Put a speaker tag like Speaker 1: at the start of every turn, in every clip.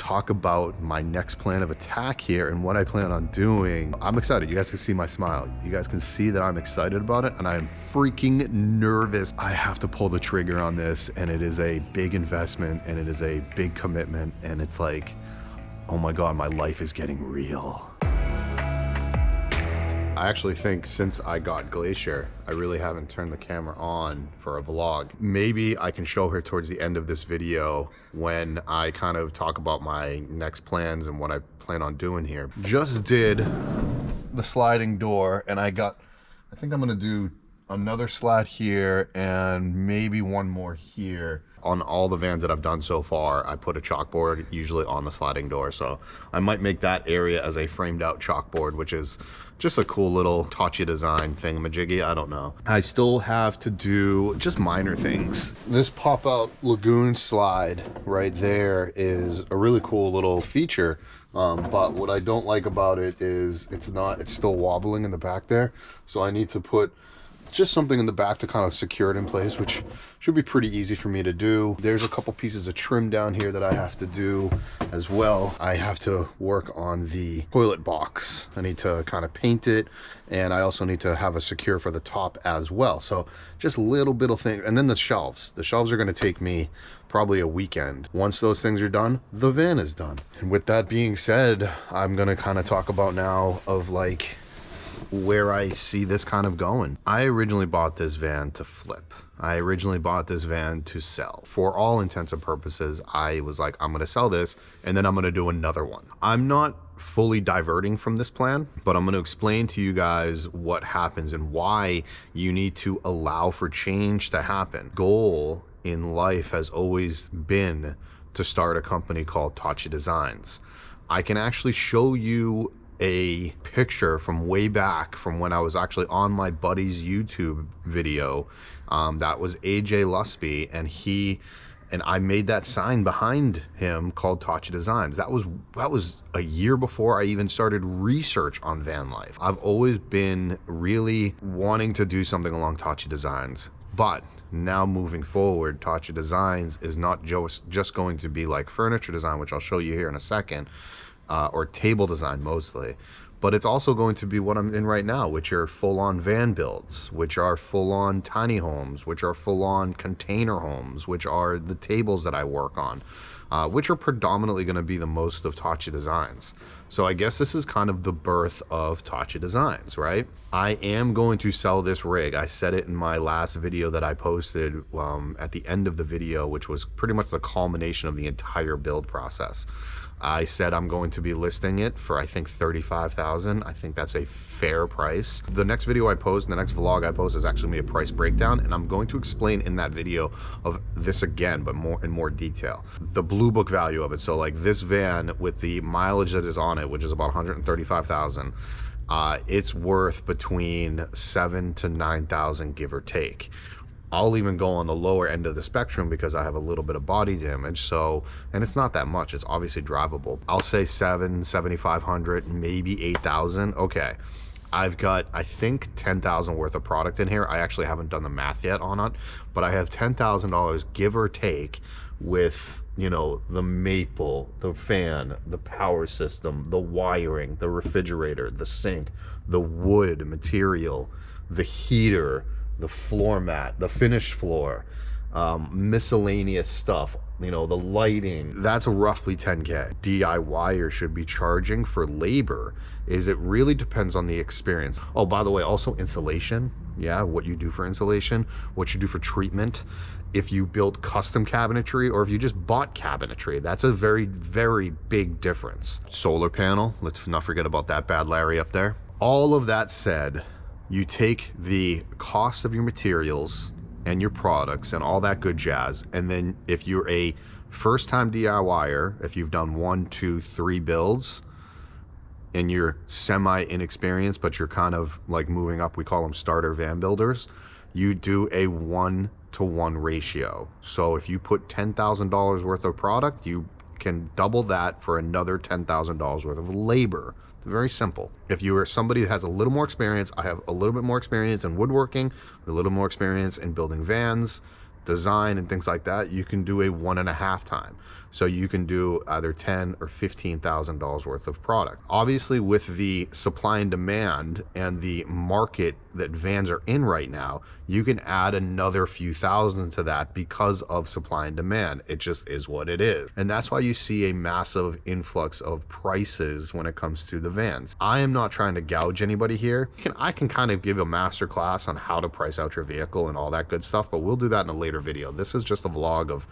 Speaker 1: talk about my next plan of attack here and what I plan on doing. I'm excited. You guys can see my smile. You guys can see that I'm excited about it, and I am freaking nervous. I have to pull the trigger on this, and it is a big investment, and it is a big commitment, and it's like, oh my God, my life is getting real. I actually think since I got Glacier, I really haven't turned the camera on for a vlog. Maybe I can show her towards the end of this video when I kind of talk about my next plans and what I plan on doing here. Just did the sliding door, and I think I'm gonna do another slat here and maybe one more here. On all the vans that I've done so far, I put a chalkboard usually on the sliding door. So I might make that area as a framed out chalkboard, which is just a cool little Tocci design thingamajiggy. I don't know. I still have to do just minor things. This pop out lagoon slide right there is a really cool little feature. But what I don't like about it is it's still wobbling in the back there. So I need to put just something in the back to kind of secure it in place, which should be pretty easy for me to do. There's a couple pieces of trim down here that I have to do as well. I have to work on the toilet box. I need to kind of paint it, and I also need to have a secure for the top as well. So just little things. And then the shelves. The shelves are going to take me probably a weekend. Once those things are done, the van is done. And with that being said, I'm going to kind of talk about now of like where I see this kind of going. I originally bought this van to flip. I originally bought this van to sell. For all intents and purposes, I was like, I'm gonna sell this and then I'm gonna do another one. I'm not fully diverting from this plan, but I'm gonna explain to you guys what happens and why you need to allow for change to happen. Goal in life has always been to start a company called Tocci Designs. I can actually show you a picture from way back from when I was actually on my buddy's YouTube video. That was AJ Lusby, and I made that sign behind him called Tocci Designs. That was a year before I even started research on VanLife. I've always been really wanting to do something along Tocci Designs. But now moving forward, Tocci Designs is not just going to be like furniture design, which I'll show you here in a second, or table design mostly, but it's also going to be what I'm in right now, which are full-on van builds, which are full-on tiny homes, which are full-on container homes, which are the tables that I work on, which are predominantly going to be the most of Tocci Designs. So I guess this is kind of the birth of Tocci Designs, right? I am going to sell this rig. I said it in my last video that I posted at the end of the video, which was pretty much the culmination of the entire build process. I said I'm going to be listing it for, I think, $35,000. I think that's a fair price. The next video I post, the next vlog I post is actually gonna be a price breakdown, and I'm going to explain in that video of this again, but in more detail. The blue book value of it. So like this van with the mileage that is on it, which is about 135,000, it's worth between 7,000 to 9,000, give or take. I'll even go on the lower end of the spectrum because I have a little bit of body damage. So, and it's not that much. It's obviously drivable. I'll say 7,500, maybe 8,000. Okay. I've got, I think, 10,000 worth of product in here. I actually haven't done the math yet on it, but I have $10,000, give or take, with, you know, the maple, the fan, the power system, the wiring, the refrigerator, the sink, the wood material, the heater, the floor mat, the finished floor, miscellaneous stuff, you know, the lighting. That's roughly 10K. DIYer should be charging for labor it really depends on the experience. Oh, by the way, also insulation. Yeah, what you do for insulation, what you do for treatment. If you build custom cabinetry or if you just bought cabinetry, that's a very, very big difference. Solar panel, let's not forget about that bad Larry up there. All of that said, you take the cost of your materials and your products and all that good jazz, and then if you're a first-time DIYer, if you've done 1, 2, 3 builds and you're semi-inexperienced but you're kind of like moving up, we call them starter van builders, you do a 1-to-1 ratio. So if you put $10,000 worth of product, you can double that for another $10,000 worth of labor. Very simple. If you are somebody that has a little more experience, I have a little bit more experience in woodworking, a little more experience in building vans, design and things like that, you can do a 1.5 time. So you can do either $10,000 or $15,000 worth of product. Obviously, with the supply and demand and the market that vans are in right now, you can add another few thousand to that because of supply and demand. It just is what it is. And that's why you see a massive influx of prices when it comes to the vans. I am not trying to gouge anybody here. I can kind of give a master class on how to price out your vehicle and all that good stuff, but we'll do that in a later video. This is just a vlog of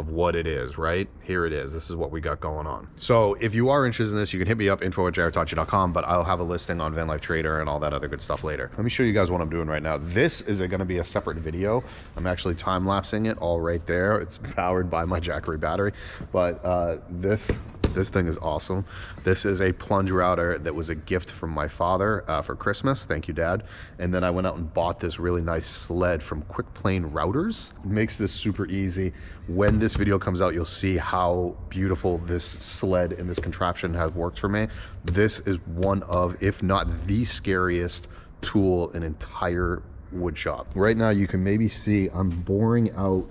Speaker 1: what it is, right? Here it is. This is what we got going on. So if you are interested in this, you can hit me up, info@jarrodtocci.com, but I'll have a listing on VanLife Trader and all that other good stuff later. Let me show you guys what I'm doing right now. This is going to be a separate video. I'm actually time-lapsing it all right there. It's powered by my Jarrod battery, but this thing is awesome. This is a plunge router that was a gift from my father for Christmas. Thank you, Dad. And then I went out and bought this really nice sled from Quick Plane Routers. It makes this super easy. When this video comes out, you'll see how beautiful this sled and this contraption has worked for me. This is one of, if not the scariest tool in entire wood shop. Right now, you can maybe see I'm boring out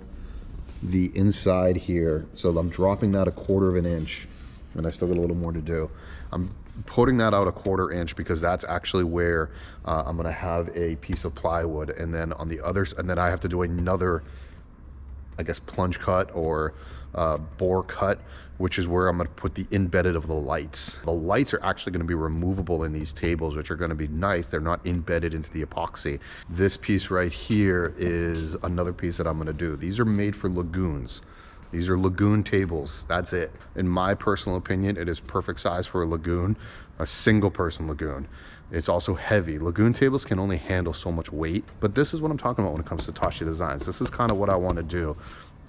Speaker 1: the inside here. So I'm dropping that 1/4 inch. And I still got a little more to do. I'm putting that out 1/4 inch because that's actually where I'm gonna have a piece of plywood, and then on the other, and then I have to do another, I guess, plunge cut or bore cut, which is where I'm gonna put the embedded of the lights. The lights are actually gonna be removable in these tables, which are gonna be nice. They're not embedded into the epoxy. This piece right here is another piece that I'm gonna do. These are made for lagoons. These are lagoon tables, that's it. In my personal opinion, it is perfect size for a lagoon, a single person lagoon. It's also heavy. Lagoon tables can only handle so much weight, but this is what I'm talking about when it comes to Tocci designs. This is kind of what I want to do.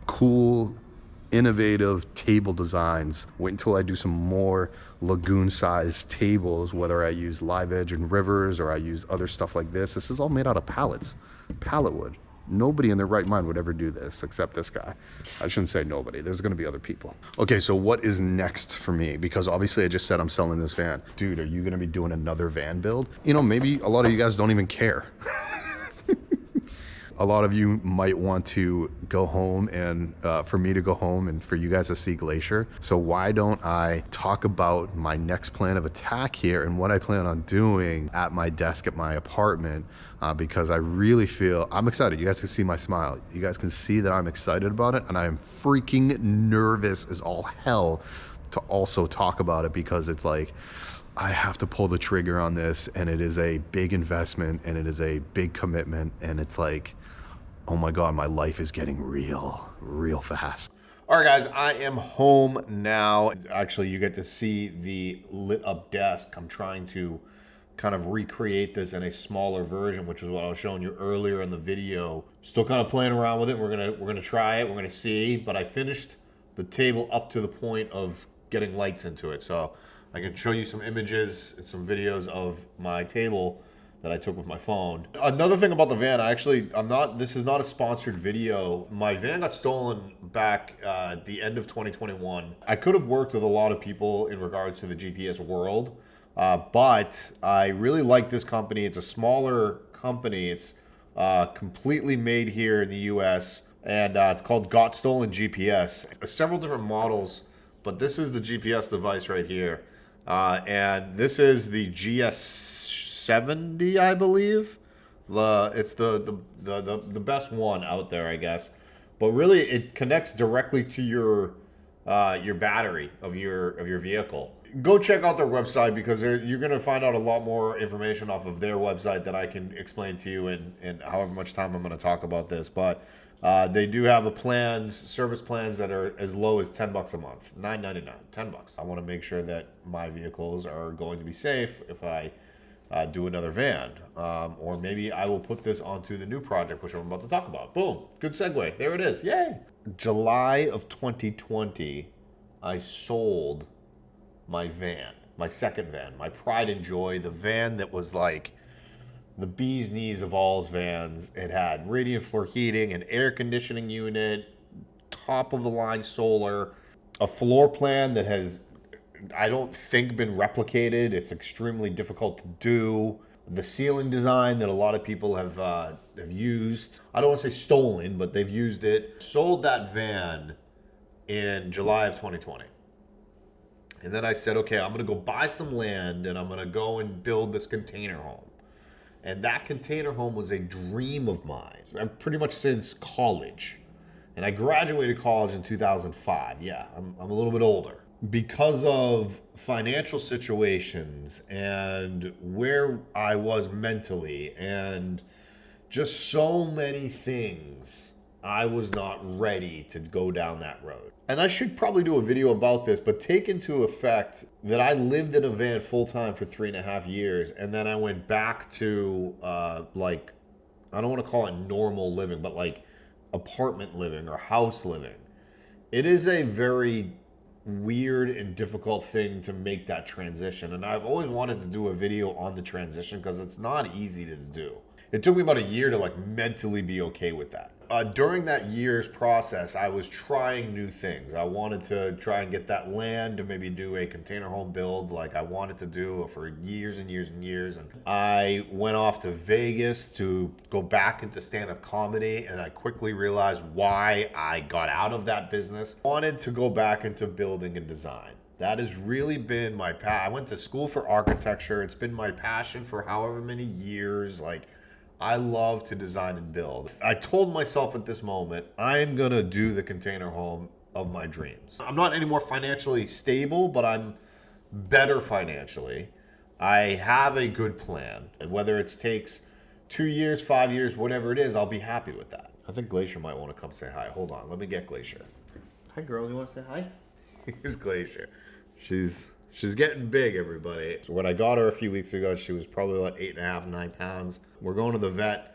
Speaker 1: Cool, innovative table designs. Wait until I do some more lagoon sized tables, whether I use live edge and rivers or I use other stuff like this. This is all made out of pallets, pallet wood. Nobody in their right mind would ever do this except this guy. I shouldn't say nobody. There's going to be other people. Okay, so what is next for me? Because obviously I just said I'm selling this van. Dude, are you going to be doing another van build? You know, maybe a lot of you guys don't even care. A lot of you might want to go home and for me to go home and for you guys to see Glacier. So why don't I talk about my next plan of attack here and what I plan on doing at my desk at my apartment, because I really feel I'm excited. You guys can see my smile. You guys can see that I'm excited about it, and I am freaking nervous as all hell to also talk about it, because it's like, I have to pull the trigger on this, and it is a big investment and it is a big commitment, and it's like, oh my God, my life is getting real fast. All right, guys, I am home now. Actually, you get to see the lit up desk. I'm trying to kind of recreate this in a smaller version, which is what I was showing you earlier in the video. Still kind of playing around with it. We're gonna try it. We're gonna see. But I finished the table up to the point of getting lights into it, so I can show you some images and some videos of my table that I took with my phone. Another thing about the van, this is not a sponsored video. My van got stolen back at the end of 2021. I could have worked with a lot of people in regards to the GPS world, but I really like this company. It's a smaller company. It's completely made here in the US, and it's called Got Stolen GPS. Several different models, but this is the GPS device right here. And this is the GS70, I believe. It's the best one out there, I guess. But really, it connects directly to your battery of your vehicle. Go check out their website, because you're going to find out a lot more information off of their website that I can explain to you in however much time I'm going to talk about this. But they do have service plans that are as low as $10 a month, $9.99, $10. I want to make sure that my vehicles are going to be safe if I do another van, or maybe I will put this onto the new project, which I'm about to talk about. Boom, good segue. There it is. Yay! July of 2020, I sold my van, my second van, my pride and joy, the van that was like the bee's knees of all vans. It had radiant floor heating, an air conditioning unit, top of the line solar, a floor plan that has, I don't think, been replicated. It's extremely difficult to do.
Speaker 2: the ceiling design that a lot of people have used. I don't want to say stolen, but they've used it. Sold that van in July of 2020. And then I said, okay, I'm going to go buy some land and I'm going to go and build this container home. And that container home was a dream of mine, pretty much since college. And I graduated college in 2005. Yeah, I'm a little bit older. Because of financial situations and where I was mentally and just so many things, I was not ready to go down that road. And I should probably do a video about this, but take into effect that I lived in a van full time for 3.5 years. And then I went back to like, I don't want to call it normal living, but like apartment living or house living. It is a very weird and difficult thing to make that transition. And I've always wanted to do a video on the transition because it's not easy to do. It took me about a year to like mentally be okay with that. During that year's process, I was trying new things. I wanted to try and get that land to maybe do a container home build like I wanted to do for years and years and years. And I went off to Vegas to go back into stand-up comedy, and I quickly realized why I got out of that business. I wanted to go back into building and design. That has really been my passion. I went to school for architecture. It's been my passion for however many years. Like, I love to design and build. I told myself at this moment, I'm gonna do the container home of my dreams. I'm not any more financially stable, but I'm better financially. I have a good plan. And whether it takes 2 years, 5 years, whatever it is, I'll be happy with that. I think Glacier might wanna come say hi. Hold on, let me get Glacier.
Speaker 3: Hi girl, you wanna say hi?
Speaker 2: Here's Glacier. She's getting big, everybody. So when I got her a few weeks ago, she was probably about 8.5, 9 pounds. We're going to the vet,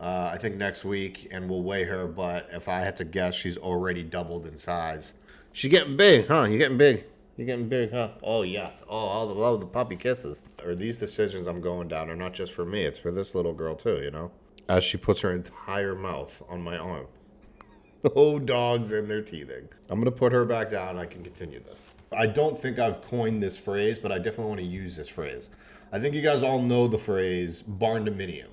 Speaker 2: I think next week, and we'll weigh her. But if I had to guess, she's already doubled in size. She's getting big, huh? You're getting big. You're getting big, huh? Oh, yes. Oh, all the love, the puppy kisses. Or these decisions I'm going down are not just for me. It's for this little girl, too, you know? As she puts her entire mouth on my arm. Oh, dogs and their teething. I'm going to put her back down and I can continue this. I don't think I've coined this phrase, but I definitely want to use this phrase. I think you guys all know the phrase barn-dominium.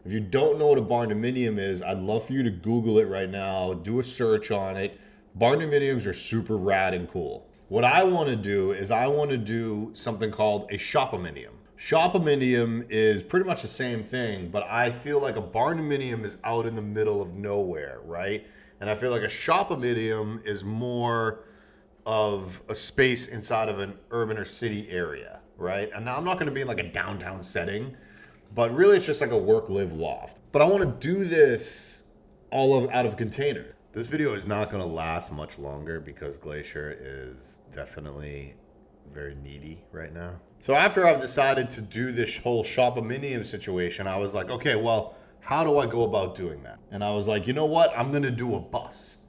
Speaker 2: If you don't know what a barn-dominium is, I'd love for you to Google it right now, do a search on it. Barn-dominiums are super rad and cool. What I want to do is I want to do something called a shopominium. Shopominium is pretty much the same thing, but I feel like a barn-dominium is out in the middle of nowhere, right? And I feel like a shopominium is more of a space inside of an urban or city area, right? And now I'm not going to be in like a downtown setting, but really it's just like a work-live loft. But I want to do this out of container. This video is not going to last much longer because Glacier is definitely very needy right now. So after I've decided to do this whole shopominium situation, I was like, okay, well, how do I go about doing that? And I was like, you know what? I'm going to do a bus.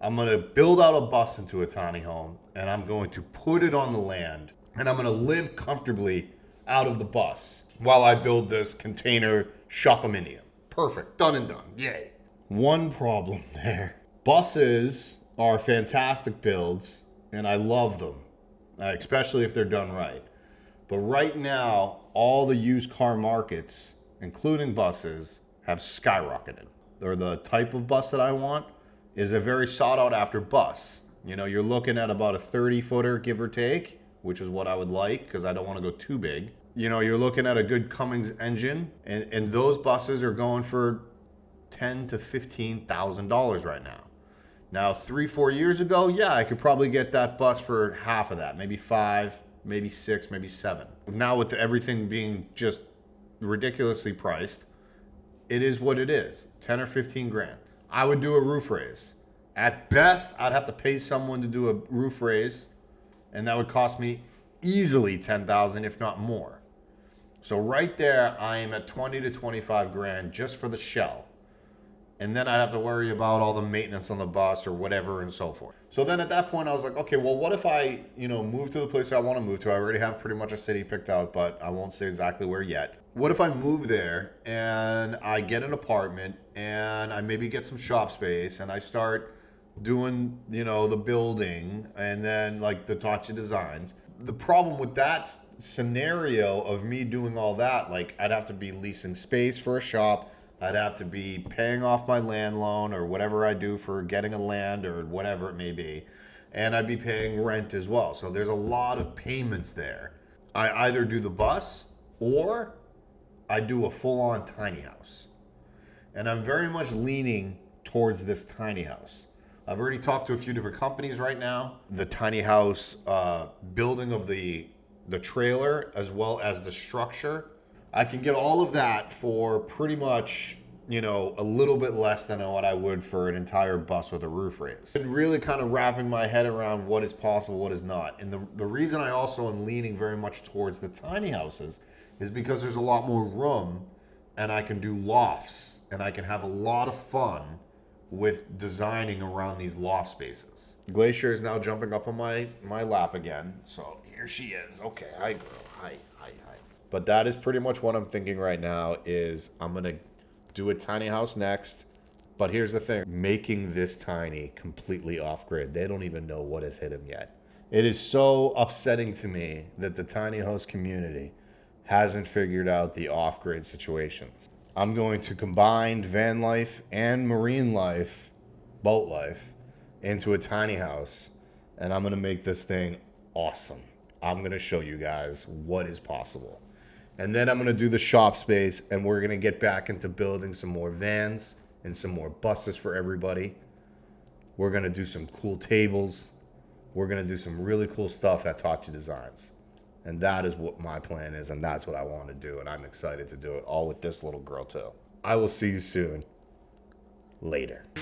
Speaker 2: I'm going to build out a bus into a tiny home, and I'm going to put it on the land, and I'm going to live comfortably out of the bus while I build this container shopominium. Perfect. Done and done. Yay. One problem there. Buses are fantastic builds, and I love them, especially if they're done right. But right now, all the used car markets, including buses, have skyrocketed. Or the type of bus that I want is a very sought out after bus. You know, you're looking at about a 30-footer, give or take, which is what I would like because I don't want to go too big. You know, you're looking at a good Cummins engine, and those buses are going for $10,000 to $15,000 right now. Now, 3-4 years ago, yeah, I could probably get that bus for half of that, maybe 5, maybe 6, maybe 7. Now with everything being just ridiculously priced, it is what it is, 10 or 15 grand. I would do a roof raise. At best, I'd have to pay someone to do a roof raise, and that would cost me easily 10,000, if not more. So right there, I am at 20 to 25 grand just for the shell. And then I'd have to worry about all the maintenance on the bus or whatever and so forth. So then at that point, I was like, okay, well, what if I, move to the place I want to move to? I already have pretty much a city picked out, but I won't say exactly where yet. What if I move there and I get an apartment and I maybe get some shop space and I start doing, the building and then like the Tocci designs. The problem with that scenario of me doing all that, like I'd have to be leasing space for a shop. I'd have to be paying off my land loan or whatever I do for getting a land or whatever it may be. And I'd be paying rent as well. So there's a lot of payments there. I either do the bus or I do a full-on tiny house. And I'm very much leaning towards this tiny house. I've already talked to a few different companies right now. The tiny house building of the trailer as well as the structure. I can get all of that for pretty much, you know, a little bit less than what I would for an entire bus with a roof raise. And really kind of wrapping my head around what is possible, what is not. And the reason I also am leaning very much towards the tiny houses is because there's a lot more room and I can do lofts and I can have a lot of fun with designing around these loft spaces. Glacier is now jumping up on my lap again. So here she is. Okay, hi girl. Hi. But that is pretty much what I'm thinking right now is I'm going to do a tiny house next. But here's the thing. Making this tiny completely off-grid. They don't even know what has hit them yet. It is so upsetting to me that the tiny house community hasn't figured out the off-grid situations. I'm going to combine van life and marine life, boat life, into a tiny house. And I'm going to make this thing awesome. I'm going to show you guys what is possible. And then I'm going to do the shop space, and we're going to get back into building some more vans and some more buses for everybody. We're going to do some cool tables. We're going to do some really cool stuff at Tocci Designs. And that is what my plan is, and that's what I want to do, and I'm excited to do it, all with this little girl too. I will see you soon. Later.
Speaker 4: I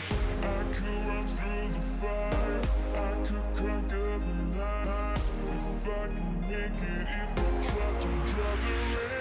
Speaker 4: could run through the fire, I could conquer the night. If I can make it, if I try to draw the rain.